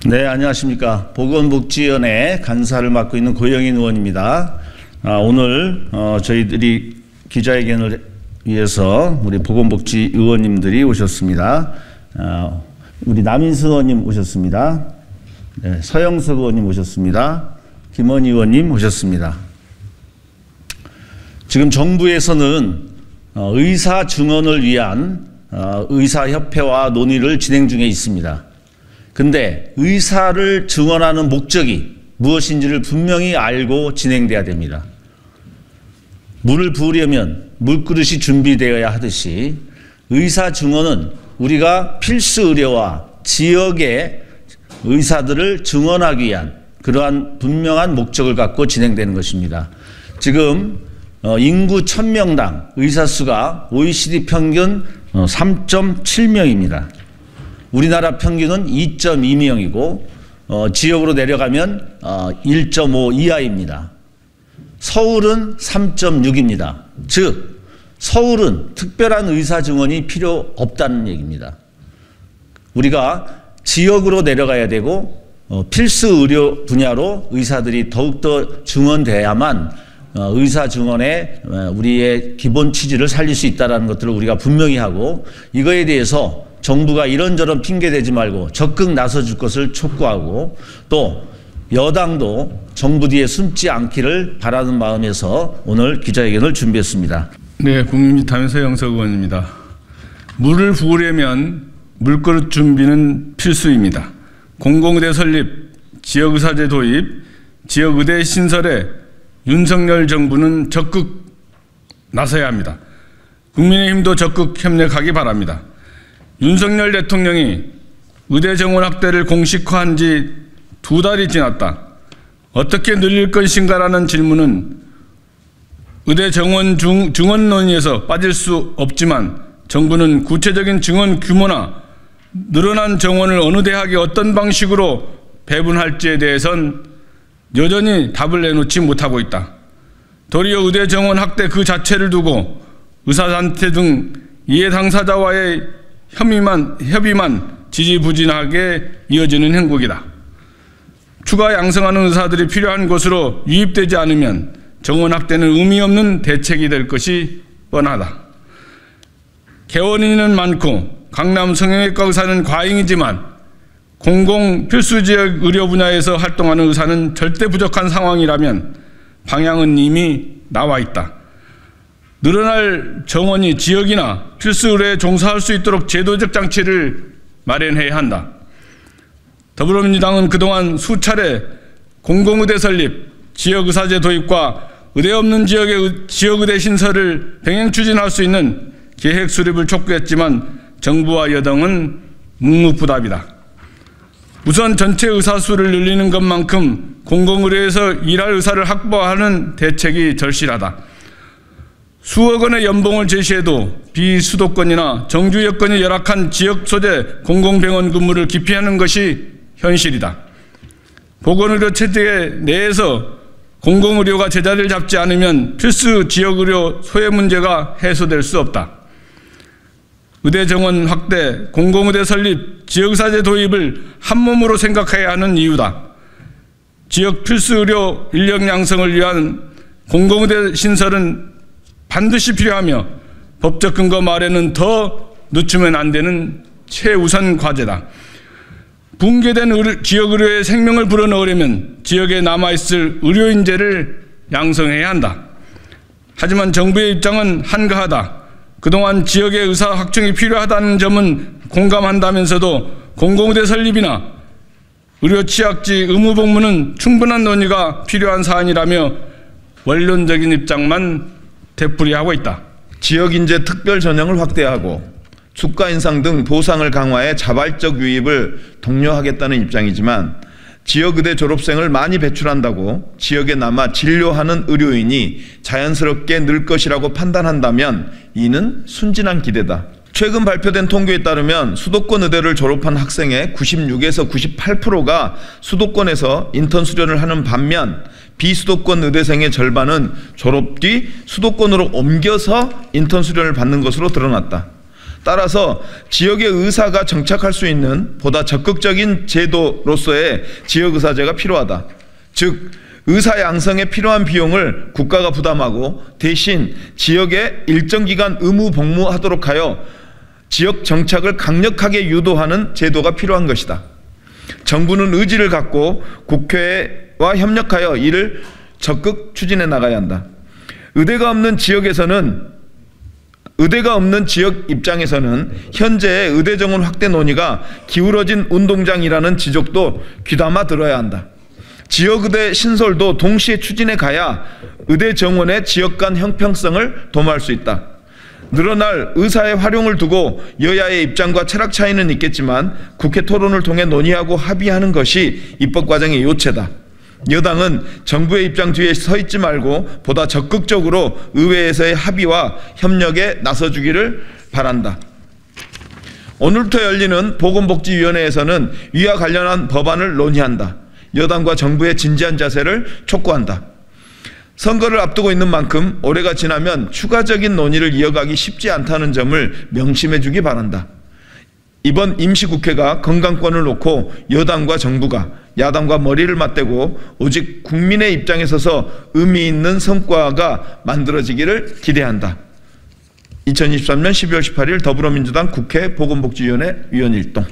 네, 안녕하십니까. 보건복지위원회 간사를 맡고 있는 고영인 의원입니다. 오늘 저희들이 기자회견을 위해서 우리 보건복지 의원님들이 오셨습니다. 우리 남인수 의원님 오셨습니다. 네, 서영석 의원님 오셨습니다. 김원희 의원님 오셨습니다. 지금 정부에서는 의사 증언을 위한 의사협회와 논의를 진행 중에 있습니다. 근데 의사를 증언하는 목적이 무엇인지를 분명히 알고 진행돼야 됩니다. 물을 부으려면 물그릇이 준비되어야 하듯이 의사 증언은 우리가 필수 의료와 지역의 의사들을 증언하기 위한 그러한 분명한 목적을 갖고 진행되는 것입니다. 지금 인구 1000명당 의사 수가 OECD 평균 3.7명입니다. 우리나라 평균은 2.2명이고 지역으로 내려가면 1.5 이하입니다. 서울은 3.6입니다. 즉 서울은 특별한 의사 증언이 필요 없다는 얘기입니다. 우리가 지역으로 내려가야 되고 필수 의료 분야로 의사들이 더욱더 증언돼야만 의사 증언에 우리의 기본 취지를 살릴 수 있다는 것들을 우리가 분명히 하고, 이거에 대해서 정부가 이런저런 핑계 대지 말고 적극 나서줄 것을 촉구하고, 또 여당도 정부 뒤에 숨지 않기를 바라는 마음에서 오늘 기자회견을 준비했습니다. 네, 국민의힘 서영석 의원입니다. 물을 부으려면 물그릇 준비는 필수입니다. 공공의대 설립, 지역의사제 도입, 지역의대 신설에 윤석열 정부는 적극 나서야 합니다. 국민의힘도 적극 협력하기 바랍니다. 윤석열 대통령이 의대 정원 확대를 공식화한 지 2달이 지났다. 어떻게 늘릴 것인가라는 질문은 의대 정원 증원 논의에서 빠질 수 없지만, 정부는 구체적인 증원 규모나 늘어난 정원을 어느 대학에 어떤 방식으로 배분할지에 대해선 여전히 답을 내놓지 못하고 있다. 도리어 의대 정원 확대 그 자체를 두고 의사단체 등 이해 당사자와의 협의만 지지부진하게 이어지는 행국이다. 추가 양성하는 의사들이 필요한 곳으로 유입되지 않으면 정원 확대는 의미 없는 대책이 될 것이 뻔하다. 개원인은 많고 강남 성형외과 의사는 과잉이지만 공공 필수 지역 의료 분야에서 활동하는 의사는 절대 부족한 상황이라면 방향은 이미 나와 있다. 늘어날 정원이 지역이나 필수 의료에 종사할 수 있도록 제도적 장치를 마련해야 한다. 더불어민주당은 그동안 수차례 공공의대 설립, 지역의사제 도입과 의대 없는 지역의 지역의대 신설을 병행 추진할 수 있는 계획 수립을 촉구했지만 정부와 여당은 묵묵부답이다. 우선 전체 의사 수를 늘리는 것만큼 공공의료에서 일할 의사를 확보하는 대책이 절실하다. 수억 원의 연봉을 제시해도 비수도권이나 정주 여건이 열악한 지역 소재 공공병원 근무를 기피하는 것이 현실이다. 보건의료 체계 내에서 공공의료가 제자리를 잡지 않으면 필수 지역의료 소외 문제가 해소될 수 없다. 의대 정원 확대, 공공의대 설립, 지역의사제 도입을 한몸으로 생각해야 하는 이유다. 지역 필수 의료 인력 양성을 위한 공공의대 신설은 반드시 필요하며 법적 근거 말에는 더 늦추면 안 되는 최우선 과제다. 붕괴된 지역의료의 생명을 불어넣으려면 지역에 남아있을 의료인재를 양성해야 한다. 하지만 정부의 입장은 한가하다. 그동안 지역의 의사 확충이 필요하다는 점은 공감한다면서도 공공의대 설립이나 의료 취약지 의무 복무는 충분한 논의가 필요한 사안이라며 원론적인 입장만 되풀이하고 있다. 지역 인재 특별 전형을 확대하고 주가 인상 등 보상을 강화해 자발적 유입을 독려하겠다는 입장이지만, 지역의대 졸업생을 많이 배출한다고 지역에 남아 진료하는 의료인이 자연스럽게 늘 것이라고 판단한다면 이는 순진한 기대다. 최근 발표된 통계에 따르면 수도권 의대를 졸업한 학생의 96에서 98%가 수도권에서 인턴 수련을 하는 반면, 비수도권 의대생의 절반은 졸업 뒤 수도권으로 옮겨서 인턴 수련을 받는 것으로 드러났다. 따라서 지역의 의사가 정착할 수 있는 보다 적극적인 제도로서의 지역의사제가 필요하다. 즉 의사 양성에 필요한 비용을 국가가 부담하고 대신 지역에 일정 기간 의무 복무하도록 하여 지역 정착을 강력하게 유도하는 제도가 필요한 것이다. 정부는 의지를 갖고 국회와 협력하여 이를 적극 추진해 나가야 한다. 의대가 없는 지역 입장에서는 현재의 의대 정원 확대 논의가 기울어진 운동장이라는 지적도 귀담아 들어야 한다. 지역의대 신설도 동시에 추진해 가야 의대 정원의 지역 간 형평성을 도모할 수 있다. 늘어날 의사의 활용을 두고 여야의 입장과 철학 차이는 있겠지만 국회 토론을 통해 논의하고 합의하는 것이 입법 과정의 요체다. 여당은 정부의 입장 뒤에 서 있지 말고 보다 적극적으로 의회에서의 합의와 협력에 나서주기를 바란다. 오늘부터 열리는 보건복지위원회에서는 이와 관련한 법안을 논의한다. 여당과 정부의 진지한 자세를 촉구한다. 선거를 앞두고 있는 만큼 올해가 지나면 추가적인 논의를 이어가기 쉽지 않다는 점을 명심해 주기 바란다. 이번 임시국회가 건강권을 놓고 여당과 정부가 야당과 머리를 맞대고 오직 국민의 입장에 서서 의미 있는 성과가 만들어지기를 기대한다. 2023년 12월 18일 더불어민주당 국회 보건복지위원회 위원일동.